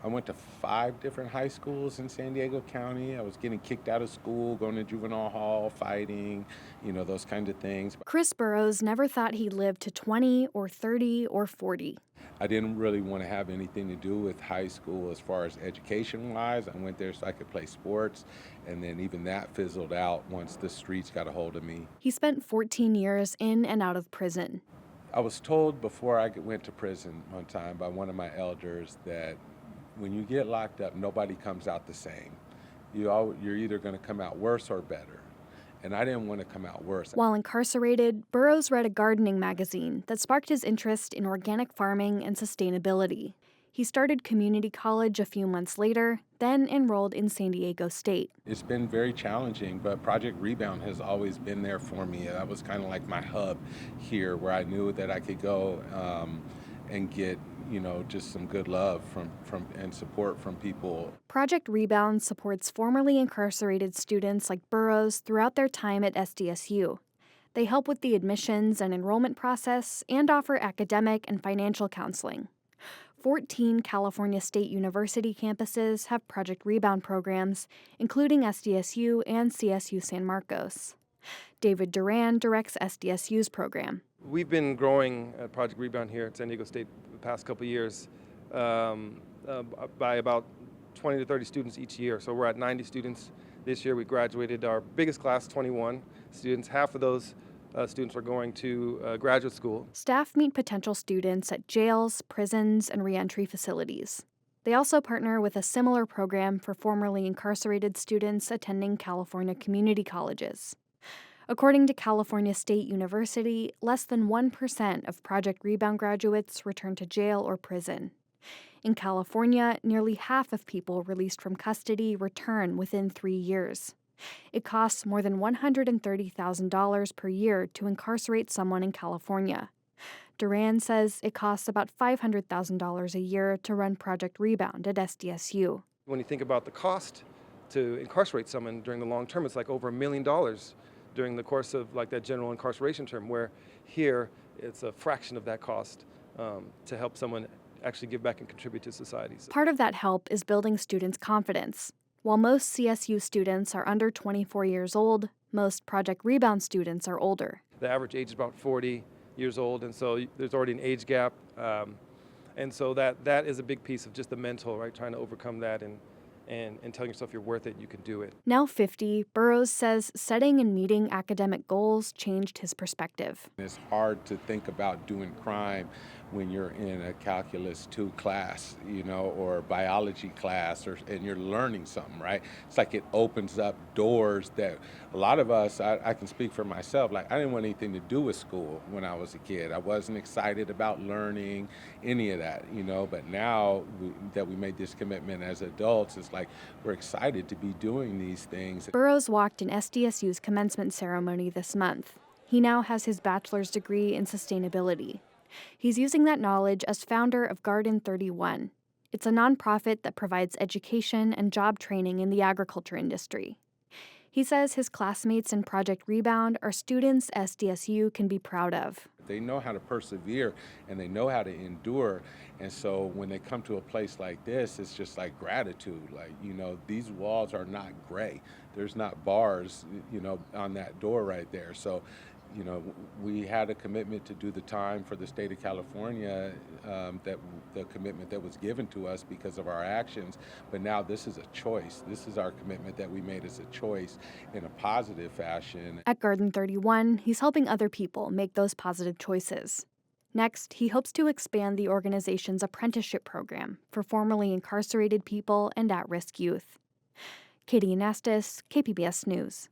I went to 5 different high schools in San Diego County. I was getting kicked out of school, going to juvenile hall, fighting, those kinds of things. Chris Burrows never thought he'd live to 20 or 30 or 40. I didn't really want to have anything to do with high school as far as education-wise. I went there so I could play sports, and then even that fizzled out once the streets got a hold of me. He spent 14 years in and out of prison. I was told before I went to prison one time by one of my elders that when you get locked up, nobody comes out the same. You're either going to come out worse or better. And I didn't want to come out worse. While incarcerated, Burrows read a gardening magazine that sparked his interest in organic farming and sustainability. He started community college a few months later, then enrolled in San Diego State. It's been very challenging, but Project Rebound has always been there for me. That was kind of like my hub here where I knew that I could go and get just some good love from and support from people. Project Rebound supports formerly incarcerated students like Burrows throughout their time at SDSU. They help with the admissions and enrollment process and offer academic and financial counseling. 14 California State University campuses have Project Rebound programs, including SDSU and CSU San Marcos. David Duran directs SDSU's program. We've been growing Project Rebound here at San Diego State the past couple of years by about 20 to 30 students each year. So we're at 90 students this year. We graduated our biggest class, 21 students. Half of those students are going to graduate school. Staff meet potential students at jails, prisons, and reentry facilities. They also partner with a similar program for formerly incarcerated students attending California community colleges. According to California State University, less than 1% of Project Rebound graduates return to jail or prison. In California, nearly half of people released from custody return within 3 years. It costs more than $130,000 per year to incarcerate someone in California. Duran says it costs about $500,000 a year to run Project Rebound at SDSU. When you think about the cost to incarcerate someone during the long term, it's like over $1 million during the course of like that general incarceration term, where here it's a fraction of that cost to help someone actually give back and contribute to society. Part of that help is building students' confidence. While most CSU students are under 24 years old, most Project Rebound students are older. The average age is about 40 years old, and so there's already an age gap. And so that is a big piece of just the mental, right, trying to overcome that and telling yourself you're worth it, you can do it. Now 50, Burrows says setting and meeting academic goals changed his perspective. It's hard to think about doing crime when you're in a calculus 2 class, or biology class, and you're learning something, right? It's like it opens up doors that a lot of us, I can speak for myself, like I didn't want anything to do with school when I was a kid. I wasn't excited about learning any of that, but now that we made this commitment as adults, it's like we're excited to be doing these things. Burrows walked in SDSU's commencement ceremony this month. He now has his bachelor's degree in sustainability. He's using that knowledge as founder of Garden 31. It's a nonprofit that provides education and job training in the agriculture industry. He says his classmates in Project Rebound are students SDSU can be proud of. They know how to persevere and they know how to endure. And so when they come to a place like this, it's just like gratitude. Like, these walls are not gray. There's not bars, on that door right there. So, we had a commitment to do the time for the state of California, that the commitment that was given to us because of our actions. But now this is a choice. This is our commitment that we made as a choice in a positive fashion. At Garden 31, he's helping other people make those positive choices. Next, he hopes to expand the organization's apprenticeship program for formerly incarcerated people and at-risk youth. Katie Anastas, KPBS News.